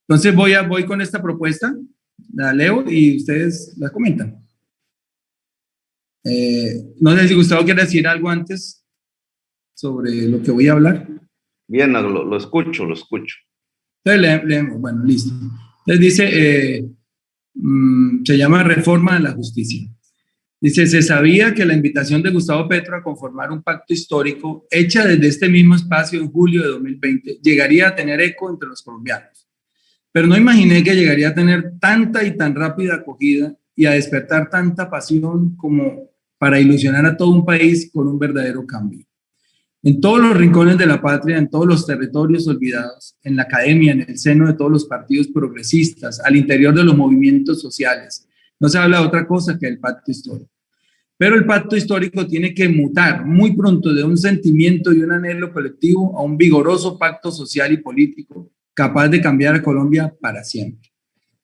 Entonces voy con esta propuesta, la leo y ustedes la comentan. No sé si Gustavo quiere decir algo antes sobre lo que voy a hablar. Bien, lo escucho. Entonces leemos, bueno, listo. Entonces dice, se llama Reforma de la Justicia. Dice, se sabía que la invitación de Gustavo Petro a conformar un pacto histórico hecha desde este mismo espacio en julio de 2020 llegaría a tener eco entre los colombianos. Pero no imaginé que llegaría a tener tanta y tan rápida acogida y a despertar tanta pasión como para ilusionar a todo un país con un verdadero cambio. En todos los rincones de la patria, en todos los territorios olvidados, en la academia, en el seno de todos los partidos progresistas, al interior de los movimientos sociales, no se habla de otra cosa que del pacto histórico. Pero el pacto histórico tiene que mutar muy pronto de un sentimiento y un anhelo colectivo a un vigoroso pacto social y político capaz de cambiar a Colombia para siempre.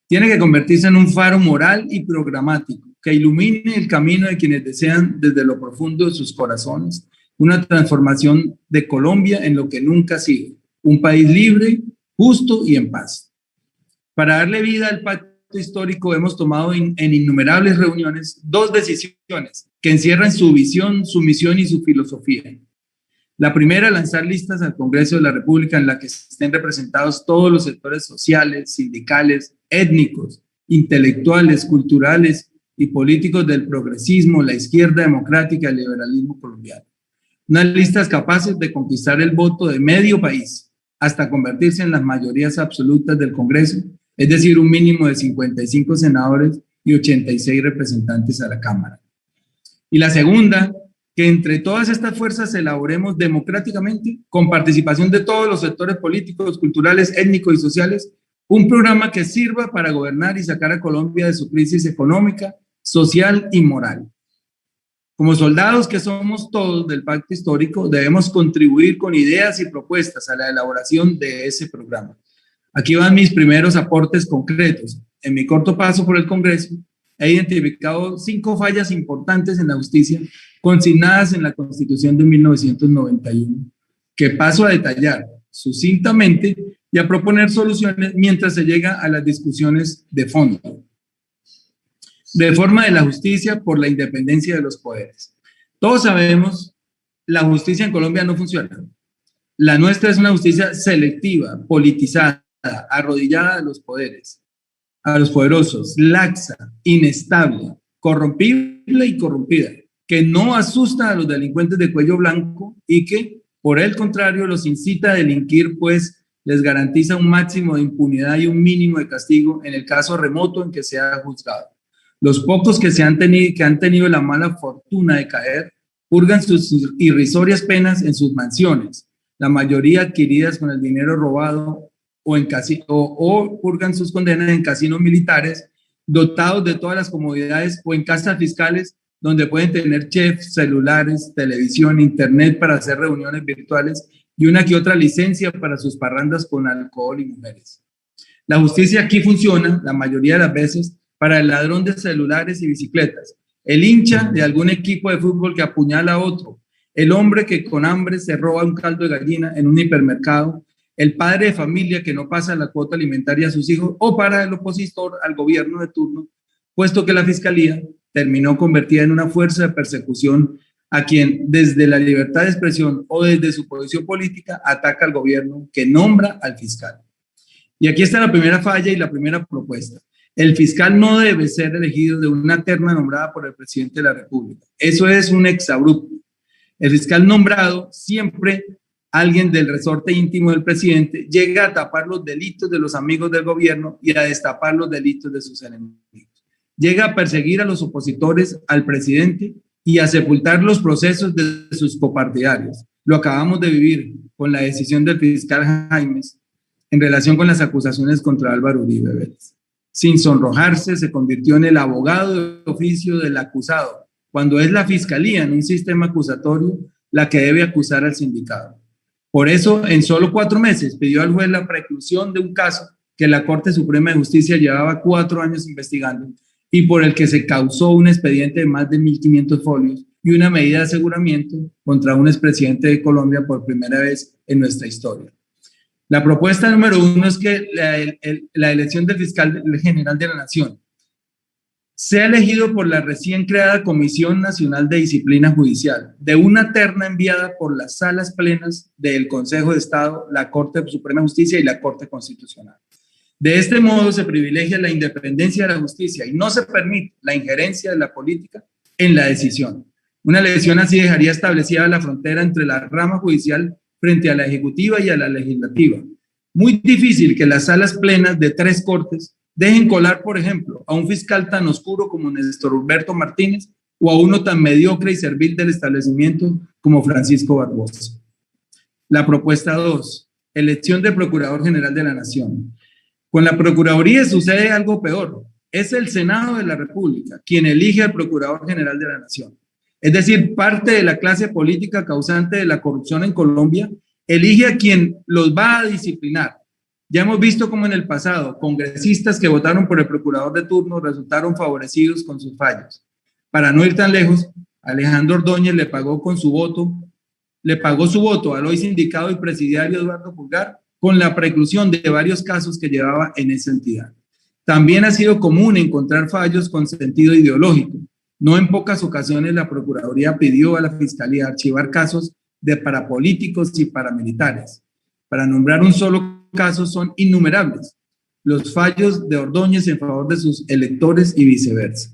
Tiene que convertirse en un faro moral y programático que ilumine el camino de quienes desean desde lo profundo de sus corazones una transformación de Colombia en lo que nunca ha sido, un país libre, justo y en paz. Para darle vida al pacto histórico hemos tomado en innumerables reuniones 2 decisiones que encierran su visión, su misión y su filosofía. La primera, lanzar listas al Congreso de la República en la que estén representados todos los sectores sociales, sindicales, étnicos, intelectuales, culturales y políticos del progresismo, la izquierda democrática y el liberalismo colombiano. Unas listas capaces de conquistar el voto de medio país hasta convertirse en las mayorías absolutas del Congreso, es decir, un mínimo de 55 senadores y 86 representantes a la Cámara. Y la segunda, que entre todas estas fuerzas elaboremos democráticamente, con participación de todos los sectores políticos, culturales, étnicos y sociales, un programa que sirva para gobernar y sacar a Colombia de su crisis económica, social y moral. Como soldados que somos todos del pacto histórico, debemos contribuir con ideas y propuestas a la elaboración de ese programa. Aquí van mis primeros aportes concretos. En mi corto paso por el Congreso, he identificado 5 fallas importantes en la justicia consignadas en la Constitución de 1991, que paso a detallar sucintamente y a proponer soluciones mientras se llega a las discusiones de fondo. Reforma de la justicia por la independencia de los poderes. Todos sabemos, la justicia en Colombia no funciona. La nuestra es una justicia selectiva, politizada, arrodillada a los poderes, a los poderosos, laxa, inestable, corrompible y corrompida, que no asusta a los delincuentes de cuello blanco y que, por el contrario, los incita a delinquir, pues les garantiza un máximo de impunidad y un mínimo de castigo en el caso remoto en que sea juzgado. Los pocos que han tenido la mala fortuna de caer, purgan sus irrisorias penas en sus mansiones, la mayoría adquiridas con el dinero robado o purgan sus condenas en casinos militares, dotados de todas las comodidades o en casas fiscales donde pueden tener chefs, celulares, televisión, internet para hacer reuniones virtuales y una que otra licencia para sus parrandas con alcohol y mujeres. La justicia aquí funciona, la mayoría de las veces, para el ladrón de celulares y bicicletas, el hincha de algún equipo de fútbol que apuñala a otro, el hombre que con hambre se roba un caldo de gallina en un hipermercado, el padre de familia que no pasa la cuota alimentaria a sus hijos o para el opositor al gobierno de turno, puesto que la fiscalía terminó convertida en una fuerza de persecución a quien desde la libertad de expresión o desde su posición política ataca al gobierno que nombra al fiscal. Y aquí está la primera falla y la primera propuesta. El fiscal no debe ser elegido de una terna nombrada por el presidente de la República. Eso es un exabrupto. El fiscal nombrado, siempre alguien del resorte íntimo del presidente, llega a tapar los delitos de los amigos del gobierno y a destapar los delitos de sus enemigos. Llega a perseguir a los opositores al presidente y a sepultar los procesos de sus copartidarios. Lo acabamos de vivir con la decisión del fiscal Jaimes en relación con las acusaciones contra Álvaro Uribe Vélez. Sin sonrojarse, se convirtió en el abogado de oficio del acusado, cuando es la fiscalía en un sistema acusatorio la que debe acusar al sindicado. Por eso, en solo 4 meses, pidió al juez la preclusión de un caso que la Corte Suprema de Justicia llevaba 4 años investigando y por el que se causó un expediente de más de 1.500 folios y una medida de aseguramiento contra un expresidente de Colombia por primera vez en nuestra historia. La propuesta número 1 es que la elección del fiscal general de la Nación sea elegido por la recién creada Comisión Nacional de Disciplina Judicial, de una terna enviada por las salas plenas del Consejo de Estado, la Corte Suprema de Justicia y la Corte Constitucional. De este modo se privilegia la independencia de la justicia y no se permite la injerencia de la política en la decisión. Una elección así dejaría establecida la frontera entre la rama judicial frente a la ejecutiva y a la legislativa. Muy difícil que las salas plenas de 3 cortes dejen colar, por ejemplo, a un fiscal tan oscuro como Néstor Humberto Martínez o a uno tan mediocre y servil del establecimiento como Francisco Barbosa. La propuesta 2, elección del Procurador General de la Nación. Con la Procuraduría sucede algo peor. Es el Senado de la República quien elige al Procurador General de la Nación. Es decir, parte de la clase política causante de la corrupción en Colombia elige a quien los va a disciplinar. Ya hemos visto cómo en el pasado congresistas que votaron por el procurador de turno resultaron favorecidos con sus fallos. Para no ir tan lejos, Alejandro Ordóñez le pagó su voto al hoy sindicado y presidiario Eduardo Pulgar con la preclusión de varios casos que llevaba en esa entidad. También ha sido común encontrar fallos con sentido ideológico. No en pocas ocasiones la Procuraduría pidió a la Fiscalía archivar casos de parapolíticos y paramilitares. Para nombrar un solo caso son innumerables los fallos de Ordóñez en favor de sus electores y viceversa.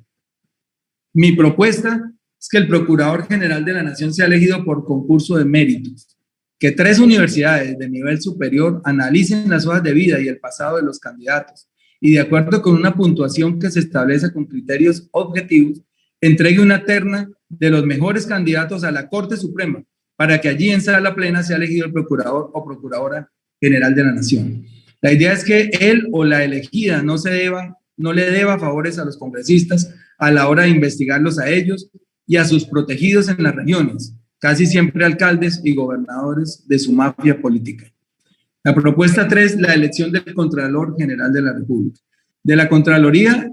Mi propuesta es que el Procurador General de la Nación sea elegido por concurso de méritos, que 3 universidades de nivel superior analicen las hojas de vida y el pasado de los candidatos y de acuerdo con una puntuación que se establece con criterios objetivos, entregue una terna de los mejores candidatos a la Corte Suprema para que allí en sala plena sea elegido el Procurador o Procuradora General de la Nación. La idea es que él o la elegida no le deba favores a los congresistas a la hora de investigarlos a ellos y a sus protegidos en las regiones, casi siempre alcaldes y gobernadores de su mafia política. La propuesta 3, la elección del Contralor General de la República. De la Contraloría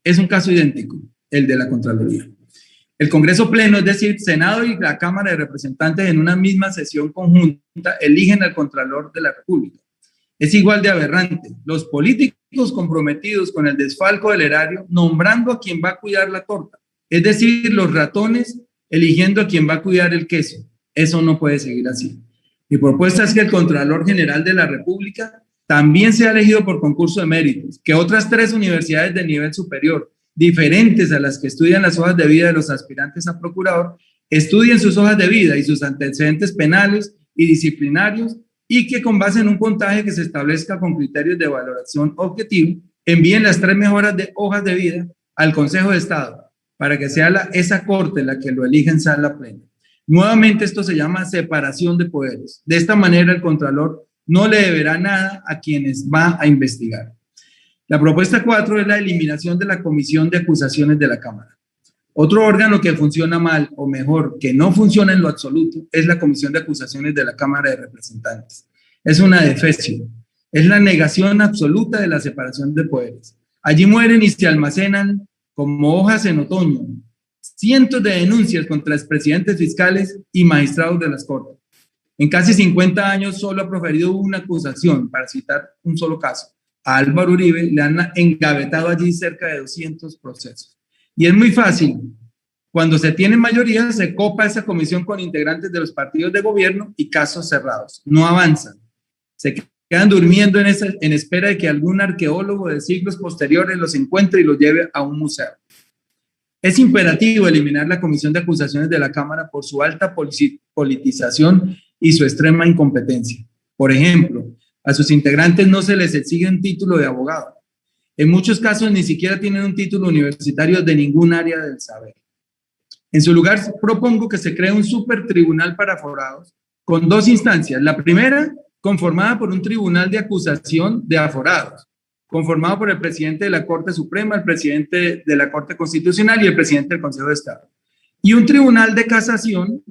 es un caso idéntico, el de la Contraloría. El Congreso Pleno, es decir, Senado y la Cámara de Representantes en una misma sesión conjunta eligen al Contralor de la República. Es igual de aberrante. Los políticos comprometidos con el desfalco del erario nombrando a quien va a cuidar la torta. Es decir, los ratones eligiendo a quien va a cuidar el queso. Eso no puede seguir así. Mi propuesta es que el Contralor General de la República también sea elegido por concurso de méritos, que otras 3 universidades de nivel superior, diferentes a las que estudian las hojas de vida de los aspirantes a procurador, estudien sus hojas de vida y sus antecedentes penales y disciplinarios y que con base en un puntaje que se establezca con criterios de valoración objetivo, envíen las 3 mejores hojas de vida al Consejo de Estado para que sea esa corte la que lo elija en sala plena. Nuevamente esto se llama separación de poderes. De esta manera el Contralor no le deberá nada a quienes va a investigar. La propuesta 4 es la eliminación de la Comisión de Acusaciones de la Cámara. Otro órgano que funciona mal, o mejor, que no funciona en lo absoluto, es la Comisión de Acusaciones de la Cámara de Representantes. Es una defecio, es la negación absoluta de la separación de poderes. Allí mueren y se almacenan como hojas en otoño cientos de denuncias contra expresidentes fiscales y magistrados de las Cortes. En casi 50 años solo ha proferido una acusación, para citar un solo caso. A Álvaro Uribe le han engavetado allí cerca de 200 procesos. Y es muy fácil. Cuando se tiene mayoría, se copa esa comisión con integrantes de los partidos de gobierno y casos cerrados. No avanzan. Se quedan durmiendo en espera de que algún arqueólogo de siglos posteriores los encuentre y los lleve a un museo. Es imperativo eliminar la Comisión de Acusaciones de la Cámara por su alta politización y su extrema incompetencia. Por ejemplo, a sus integrantes no se les exige un título de abogado. En muchos casos ni siquiera tienen un título universitario de ningún área del saber. En su lugar, propongo que se cree un supertribunal para aforados con 2 instancias. La primera, conformada por un tribunal de acusación de aforados, conformado por el presidente de la Corte Suprema, el presidente de la Corte Constitucional y el presidente del Consejo de Estado. Y un tribunal de casación,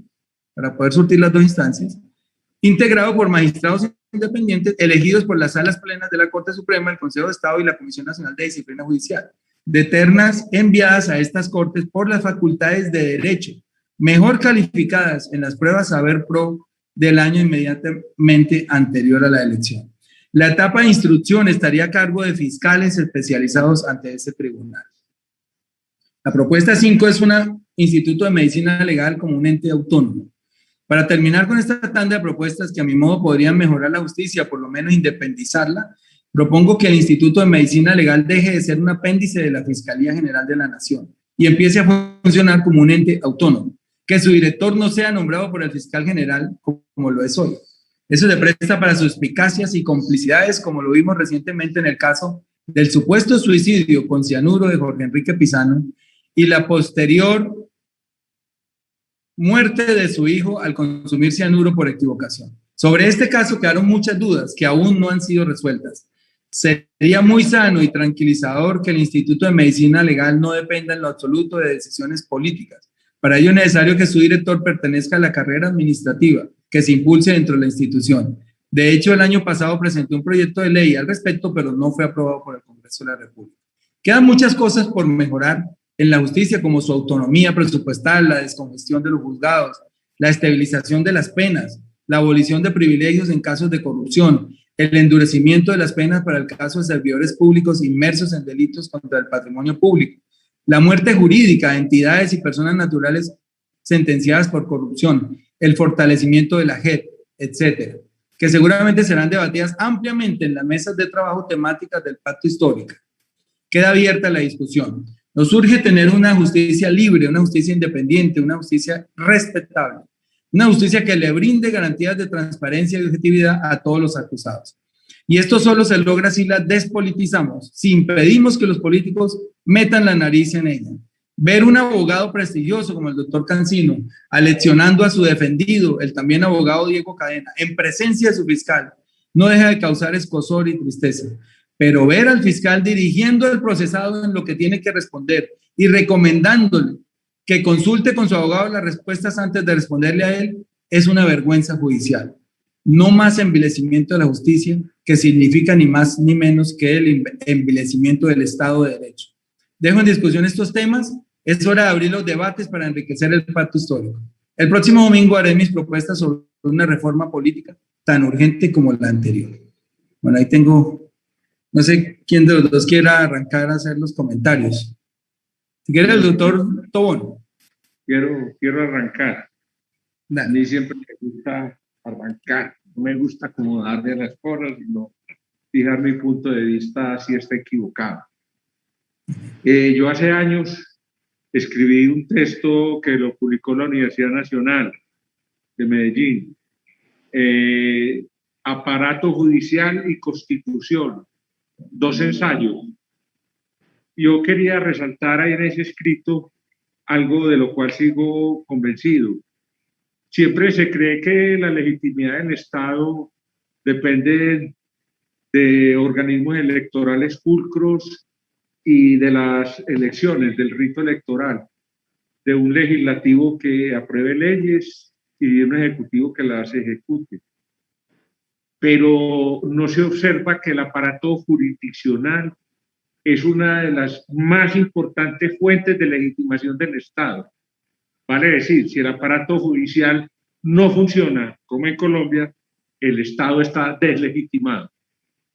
para poder surtir las 2 instancias, integrado por magistrados independientes elegidos por las salas plenas de la Corte Suprema, el Consejo de Estado y la Comisión Nacional de Disciplina Judicial, de ternas enviadas a estas cortes por las facultades de derecho, mejor calificadas en las pruebas Saber Pro del año inmediatamente anterior a la elección. La etapa de instrucción estaría a cargo de fiscales especializados ante este tribunal. La propuesta 5 es un instituto de medicina legal como un ente autónomo. Para terminar con esta tanda de propuestas que a mi modo podrían mejorar la justicia, por lo menos independizarla, propongo que el Instituto de Medicina Legal deje de ser un apéndice de la Fiscalía General de la Nación y empiece a funcionar como un ente autónomo, que su director no sea nombrado por el fiscal general como lo es hoy. Eso se presta para suspicacias y complicidades, como lo vimos recientemente en el caso del supuesto suicidio con cianuro de Jorge Enrique Pizano y la posterior muerte de su hijo al consumir cianuro por equivocación. Sobre este caso quedaron muchas dudas que aún no han sido resueltas. Sería muy sano y tranquilizador que el Instituto de Medicina Legal no dependa en lo absoluto de decisiones políticas. Para ello es necesario que su director pertenezca a la carrera administrativa que se impulse dentro de la institución. De hecho, el año pasado presenté un proyecto de ley al respecto, pero no fue aprobado por el Congreso de la República. Quedan muchas cosas por mejorar en la justicia, como su autonomía presupuestal, la descongestión de los juzgados, la estabilización de las penas, la abolición de privilegios en casos de corrupción, el endurecimiento de las penas para el caso de servidores públicos inmersos en delitos contra el patrimonio público, la muerte jurídica de entidades y personas naturales sentenciadas por corrupción, el fortalecimiento de la JEP, etcétera, que seguramente serán debatidas ampliamente en las mesas de trabajo temáticas del Pacto Histórico. Queda abierta la discusión. Nos urge tener una justicia libre, una justicia independiente, una justicia respetable, una justicia que le brinde garantías de transparencia y objetividad a todos los acusados. Y esto solo se logra si la despolitizamos, si impedimos que los políticos metan la nariz en ella. Ver un abogado prestigioso como el doctor Cancino aleccionando a su defendido, el también abogado Diego Cadena, en presencia de su fiscal, no deja de causar escozor y tristeza. Pero ver al fiscal dirigiendo al procesado en lo que tiene que responder y recomendándole que consulte con su abogado las respuestas antes de responderle a él es una vergüenza judicial. No más envilecimiento de la justicia, que significa ni más ni menos que el envilecimiento del Estado de Derecho. Dejo en discusión estos temas. Es hora de abrir los debates para enriquecer el pacto histórico. El próximo domingo haré mis propuestas sobre una reforma política tan urgente como la anterior. Bueno, ahí tengo, no sé quién de los dos quiera arrancar a hacer los comentarios. Si quiere el doctor Tobón. Quiero arrancar. Dale. A mí siempre me gusta arrancar. No me gusta acomodarme a las cosas, sino fijar mi punto de vista si está equivocado. Yo hace años escribí un texto que lo publicó la Universidad Nacional de Medellín, Aparato Judicial y Constitución, 2 ensayos. Yo quería resaltar ahí en ese escrito algo de lo cual sigo convencido. Siempre se cree que la legitimidad del Estado depende de organismos electorales pulcros y de las elecciones, del rito electoral, de un legislativo que apruebe leyes y de un ejecutivo que las ejecute. Pero no se observa que el aparato jurisdiccional es una de las más importantes fuentes de legitimación del Estado. Vale decir, si el aparato judicial no funciona, como en Colombia, el Estado está deslegitimado.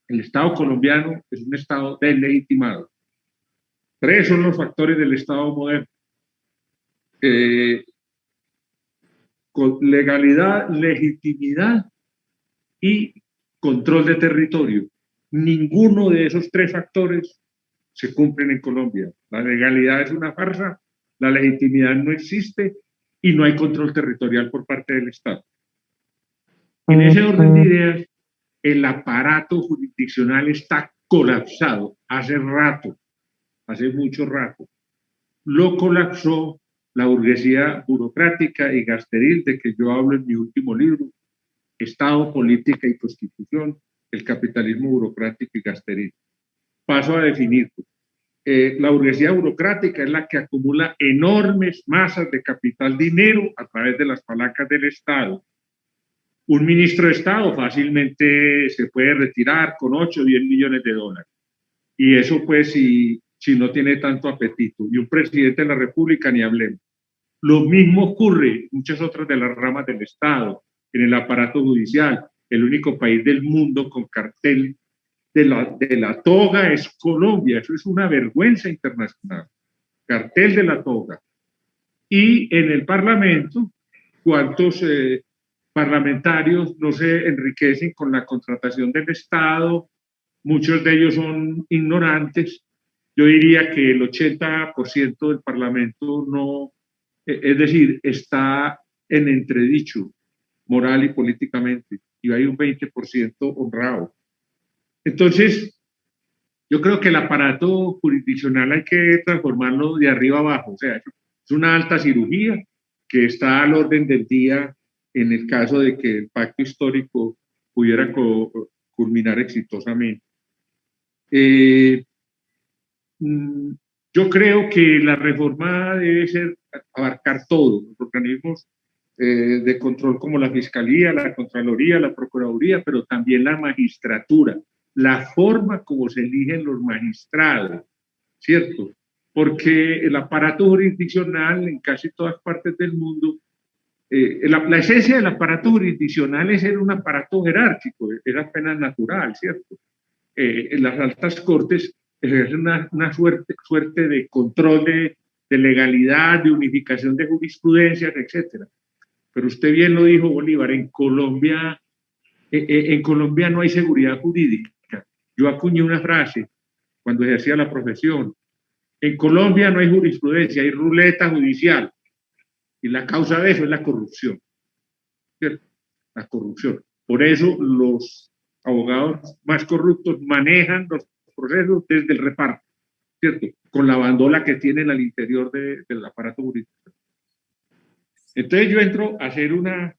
El Estado colombiano es un Estado deslegitimado. 3 son los factores del Estado moderno. Legalidad, legitimidad y control de territorio. Ninguno de esos 3 factores se cumplen en Colombia. La legalidad es una farsa, la legitimidad no existe y no hay control territorial por parte del Estado. En ese orden de ideas, el aparato jurisdiccional está colapsado hace rato, hace mucho rato. Lo colapsó la burguesía burocrática y gasteril de que yo hablo en mi último libro, Estado, Política y Constitución, el capitalismo burocrático y gasteril. Paso a definirlo. La burguesía burocrática es la que acumula enormes masas de capital dinero a través de las palancas del Estado. Un ministro de Estado fácilmente se puede retirar con 8 o 10 millones de dólares. Y eso pues si no tiene tanto apetito. Y un presidente de la República ni hablemos. Lo mismo ocurre en muchas otras de las ramas del Estado. en el aparato judicial. El único país del mundo con cartel de la toga es Colombia. Eso es una vergüenza internacional. Cartel de la toga. Y en el Parlamento, ¿cuántos parlamentarios no se enriquecen con la contratación del Estado? Muchos de ellos son ignorantes. Yo diría que el 80% del Parlamento no, es decir, está en entredicho moral y políticamente, y hay un 20% honrado. Entonces, yo creo que el aparato jurisdiccional hay que transformarlo de arriba abajo, o sea, es una alta cirugía que está al orden del día en el caso de que el pacto histórico pudiera culminar exitosamente. Yo creo que la reforma debe ser abarcar todo, los organismos de control como la Fiscalía, la Contraloría, la Procuraduría, pero también la magistratura, la forma como se eligen los magistrados, ¿cierto? Porque el aparato jurisdiccional en casi todas partes del mundo, la esencia del aparato jurisdiccional es ser un aparato jerárquico, es apenas natural, ¿cierto? En las altas cortes ejerce una suerte de control de legalidad, de unificación de jurisprudencias, etcétera. Pero usted bien lo dijo, Bolívar, en Colombia no hay seguridad jurídica. Yo acuñé una frase cuando ejercía la profesión. En Colombia no hay jurisprudencia, hay ruleta judicial. Y la causa de eso es la corrupción. ¿Cierto? La corrupción. Por eso los abogados más corruptos manejan los procesos desde el reparto, ¿cierto? Con la bandola que tienen al interior del aparato jurídico. Entonces yo entro a hacer una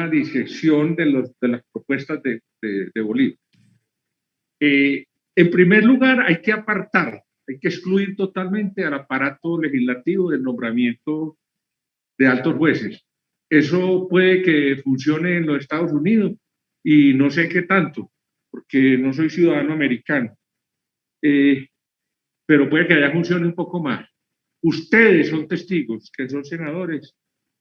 disección de las propuestas de Bolívar. En primer lugar, hay que apartar, hay que excluir totalmente al aparato legislativo del nombramiento de altos jueces. Eso puede que funcione en los Estados Unidos y no sé qué tanto, porque no soy ciudadano americano, pero puede que allá funcione un poco más. Ustedes son testigos, que son senadores,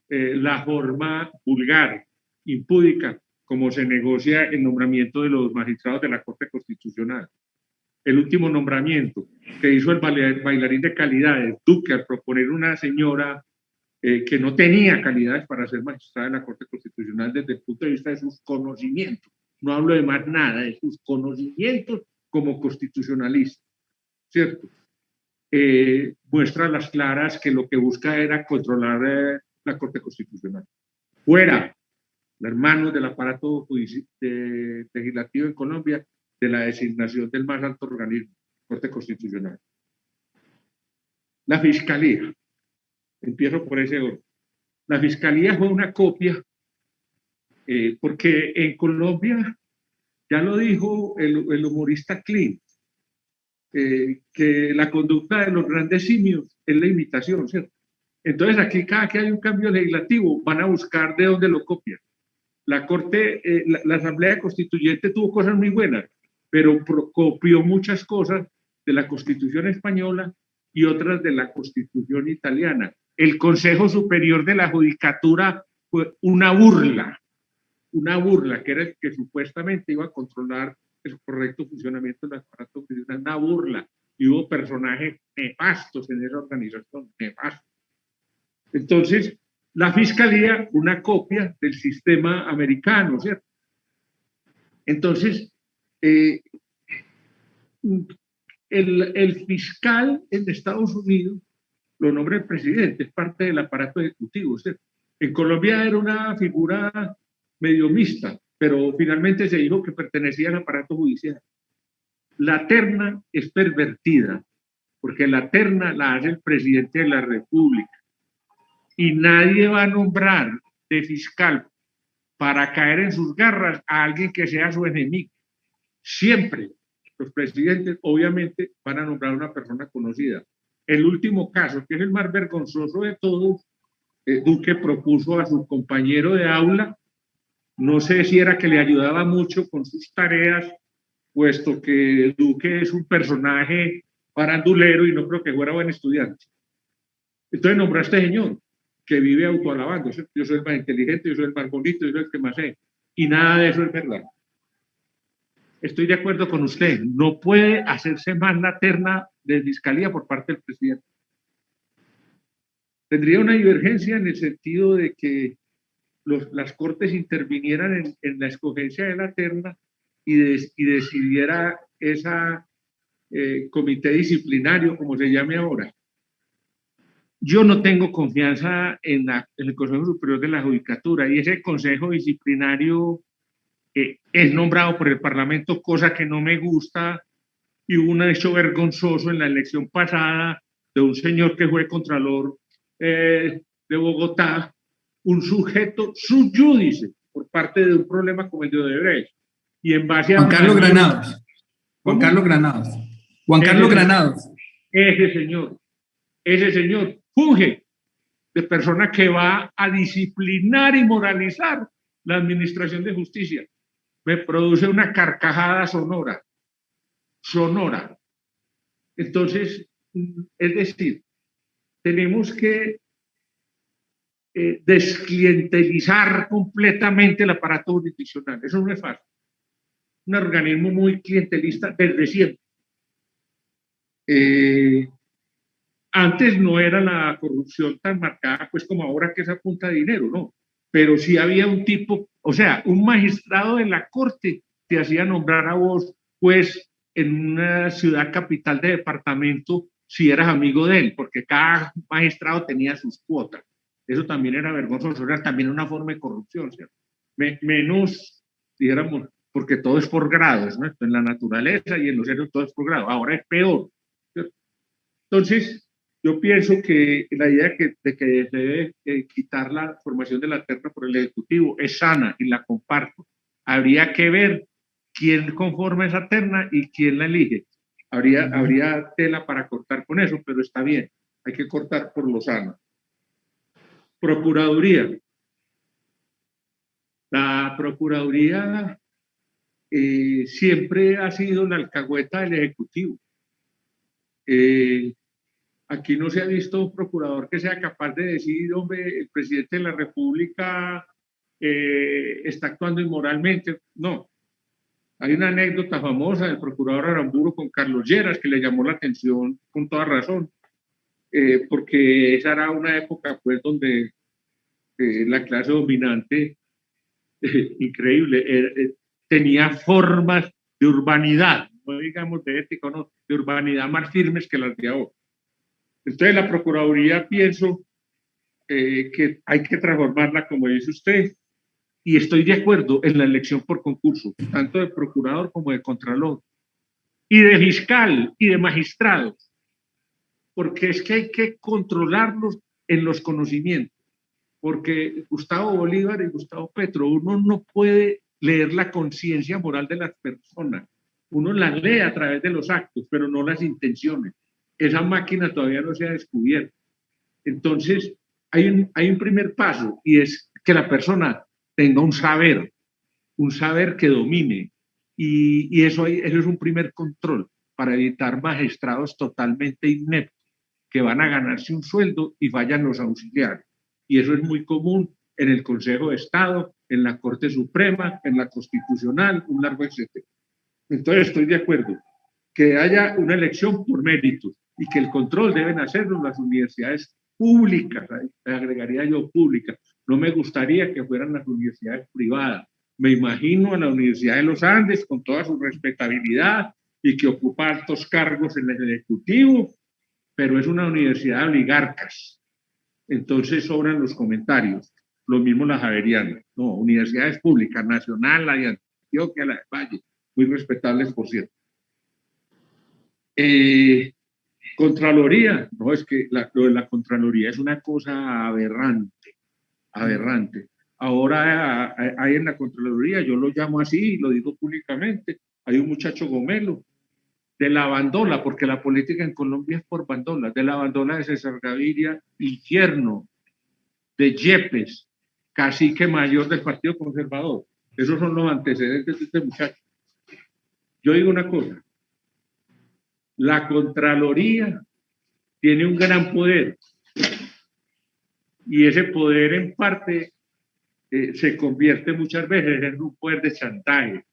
la forma vulgar, impúdica, como se negocia el nombramiento de los magistrados de la Corte Constitucional. El último nombramiento que hizo el bailarín de calidades, Duque, al proponer una señora que no tenía calidades para ser magistrada de la Corte Constitucional desde el punto de vista de sus conocimientos. No hablo de más nada, de sus conocimientos como constitucionalista, ¿cierto? Muestra a las claras que lo que busca era controlar la Corte Constitucional. Fuera, hermanos del aparato legislativo en Colombia, de la designación del más alto organismo, Corte Constitucional. La Fiscalía. Empiezo por ese orden. La Fiscalía fue una copia, porque en Colombia, ya lo dijo el humorista Clint, que la conducta de los grandes simios es la imitación, ¿cierto? Entonces aquí cada que hay un cambio legislativo van a buscar de dónde lo copian. La Corte, la Asamblea Constituyente tuvo cosas muy buenas, pero copió muchas cosas de la Constitución española y otras de la Constitución italiana. El Consejo Superior de la Judicatura fue una burla que era el que supuestamente iba a controlar el correcto funcionamiento del aparato judicial, una burla, y hubo personajes nefastos en esa organización, nefastos. Entonces, la Fiscalía, una copia del sistema americano, ¿cierto? Entonces, el fiscal en Estados Unidos lo nombra el presidente, es parte del aparato ejecutivo, ¿cierto? En Colombia era una figura medio mixta, pero finalmente se dijo que pertenecía al aparato judicial. La terna es pervertida, porque la terna la hace el presidente de la República y nadie va a nombrar de fiscal para caer en sus garras a alguien que sea su enemigo. Siempre los presidentes obviamente van a nombrar a una persona conocida. El último caso, que es el más vergonzoso de todos, Duque propuso a su compañero de aula, no sé si era que le ayudaba mucho con sus tareas, puesto que Duque es un personaje farandulero y no creo que fuera buen estudiante. Entonces nombró a este señor, que vive autoalabando. Yo soy el más inteligente, yo soy el más bonito, yo soy el que más sé. Y nada de eso es verdad. Estoy de acuerdo con usted. No puede hacerse más la terna de fiscalía por parte del presidente. Tendría una divergencia en el sentido de que las cortes intervinieran en la escogencia de la terna y decidiera esa comité disciplinario, como se llame ahora. Yo no tengo confianza en el Consejo Superior de la Judicatura, y ese Consejo Disciplinario es nombrado por el Parlamento, cosa que no me gusta, y hubo un hecho vergonzoso en la elección pasada de un señor que fue contralor de Bogotá, un sujeto sub judice por parte de un problema como el de Odebrecht. Y en base a... Juan Carlos Granados. Juan Carlos Granados. Juan Carlos Granados. Ese señor funge de persona que va a disciplinar y moralizar la administración de justicia. Me produce una carcajada sonora. Entonces, es decir, tenemos que desclientelizar completamente el aparato jurisdiccional. Eso no es fácil. Un organismo muy clientelista desde siempre. Antes no era la corrupción tan marcada, pues como ahora, que es a punta de dinero, ¿no? Pero sí había un tipo, o sea, un magistrado de la corte te hacía nombrar a vos, pues, en una ciudad capital de departamento, si eras amigo de él, porque cada magistrado tenía sus cuotas. Eso también era vergonzoso, era también una forma de corrupción, ¿cierto? Menos, dijéramos, porque todo es por grados, ¿no? En la naturaleza y en los seres todo es por grado. Ahora es peor, ¿cierto? Entonces, yo pienso que la idea de que debe quitar la formación de la terna por el Ejecutivo es sana y la comparto. Habría que ver quién conforma esa terna y quién la elige. Habría tela para cortar con eso, pero está bien. Hay que cortar por lo sano. Procuraduría. La Procuraduría siempre ha sido la alcahueta del Ejecutivo. Aquí no se ha visto un procurador que sea capaz de decir, hombre, el presidente de la República está actuando inmoralmente. No. Hay una anécdota famosa del procurador Aramburu con Carlos Lleras que le llamó la atención con toda razón, porque esa era una época, pues, donde la clase dominante, increíble, tenía formas de urbanidad, no digamos de ética, no, de urbanidad más firmes que las de ahora. Entonces, la Procuraduría, pienso que hay que transformarla, como dice usted, y estoy de acuerdo en la elección por concurso, tanto de procurador como de contralor, y de fiscal y de magistrados, porque es que hay que controlarlos en los conocimientos, porque Gustavo Bolívar y Gustavo Petro, uno no puede leer la conciencia moral de las personas, uno las lee a través de los actos, pero no las intenciones. Esa máquina todavía no se ha descubierto. Entonces, hay un primer paso, y es que la persona tenga un saber que domine, y eso es un primer control para evitar magistrados totalmente ineptos que van a ganarse un sueldo y fallan los auxiliares. Y eso es muy común en el Consejo de Estado, en la Corte Suprema, en la Constitucional, un largo etcétera. Entonces, estoy de acuerdo que haya una elección por méritos y que el control deben hacerlo las universidades públicas, agregaría yo públicas. No me gustaría que fueran las universidades privadas. Me imagino a la Universidad de los Andes con toda su respetabilidad y que ocupa altos cargos en el Ejecutivo, pero es una universidad de oligarcas. Entonces sobran los comentarios. Lo mismo la Javeriana. No, universidades públicas, Nacional, la de Antioquia, la de Valle, muy respetables, por cierto. Contraloría, no, es que lo de la Contraloría es una cosa aberrante. Ahora hay en la Contraloría, yo lo llamo así, lo digo públicamente, hay un muchacho Gomelo, de la bandola, porque la política en Colombia es por bandola, de la bandola de César Gaviria, Infierno, de Yepes, cacique mayor del Partido Conservador. Esos son los antecedentes de este muchacho. Yo digo una cosa, la Contraloría tiene un gran poder, y ese poder en parte se convierte muchas veces en un poder de chantaje.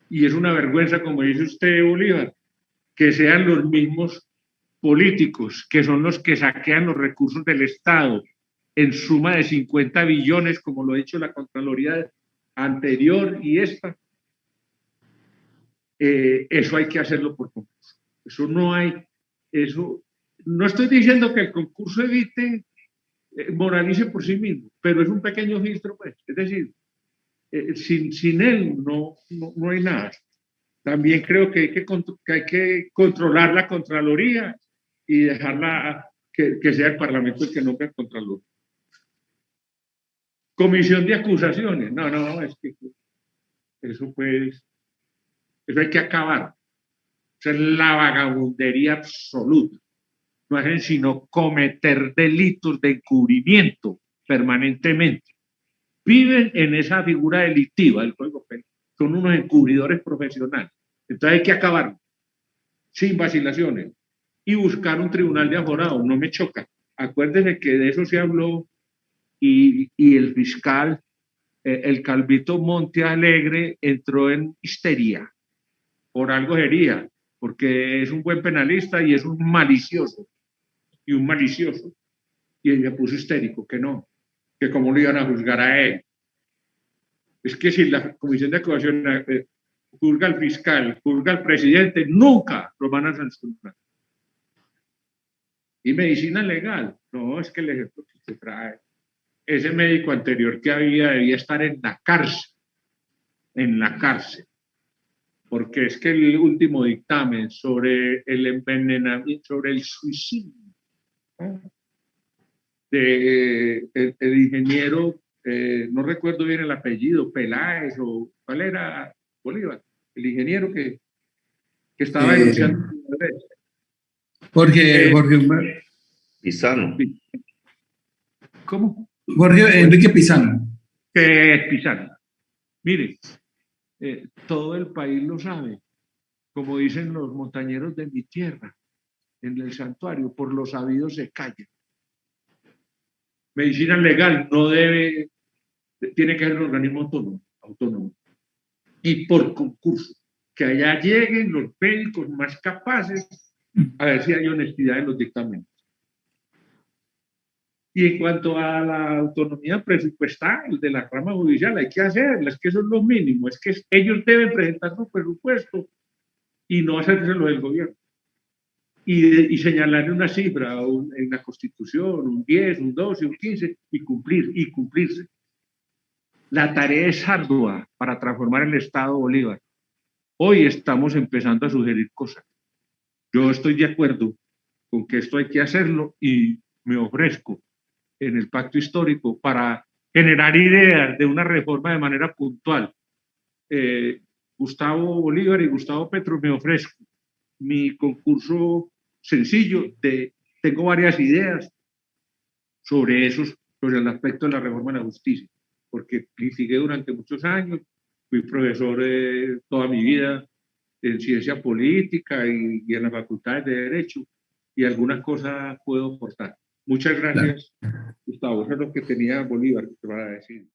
Y es una vergüenza, como dice usted, Bolívar, que sean los mismos políticos que son los que saquean los recursos del Estado en suma de 50 billones, como lo ha dicho la Contraloría anterior y esta. Eso hay que hacerlo por concurso. Eso no hay, eso, no estoy diciendo que el concurso evite, moralice por sí mismo, pero es un pequeño filtro, pues. Es decir, sin él no hay nada. También creo que hay que controlar la Contraloría y dejarla que sea el Parlamento el que nombre al Contralor. Comisión de acusaciones. No, es que eso pues, eso hay que acabar. Eso es la vagabundería absoluta. No hacen sino cometer delitos de encubrimiento permanentemente. Viven en esa figura delictiva del Código Penal. Son unos encubridores profesionales. Entonces hay que acabar sin vacilaciones y buscar un tribunal de aforados. No me choca. Acuérdense que de eso se habló y el fiscal, el Calvito Monte Alegre, entró en histeria. Por algo sería, porque es un buen penalista y es un malicioso. Y un malicioso. Y ella puso histérico, que no, que cómo lo iban a juzgar a él. Es que si la comisión de acusación juzga al fiscal, juzga al presidente, nunca lo van a sancionar. Y medicina legal, no, es que el ejemplo que se trae, ese médico anterior que había debía estar en la cárcel, porque es que el último dictamen sobre el envenenamiento, sobre el suicidio, ¿no? El ingeniero, no recuerdo bien el apellido, Peláez o cuál era, Bolívar, el ingeniero que estaba denunciando. Jorge Pisano. ¿Cómo? Jorge Enrique Pisano. Que es Pisano. Mire, todo el país lo sabe, como dicen los montañeros de mi tierra, en el santuario, por lo sabido se calla. Medicina legal no debe, tiene que ser un organismo autónomo. Y por concurso, que allá lleguen los médicos más capaces a ver si hay honestidad en los dictámenes. Y en cuanto a la autonomía presupuestal de la rama judicial, hay que hacerla, es que eso es lo mínimo, es que ellos deben presentar su presupuesto y no hacérselo del gobierno. Y señalarle una cifra en la Constitución, un 10, un 12, un 15, y cumplirse. La tarea es ardua para transformar el Estado Bolívar. Hoy estamos empezando a sugerir cosas. Yo estoy de acuerdo con que esto hay que hacerlo y me ofrezco en el pacto histórico para generar ideas de una reforma de manera puntual. Gustavo Bolívar y Gustavo Petro, me ofrezco mi concurso sencillo tengo varias ideas sobre el aspecto de la reforma de la justicia, porque litigué durante muchos años, fui profesor toda mi vida en ciencia política y en las facultades de Derecho, y algunas cosas puedo aportar. Muchas gracias, Gustavo. Eso es lo que tenía Bolívar que te va a decir.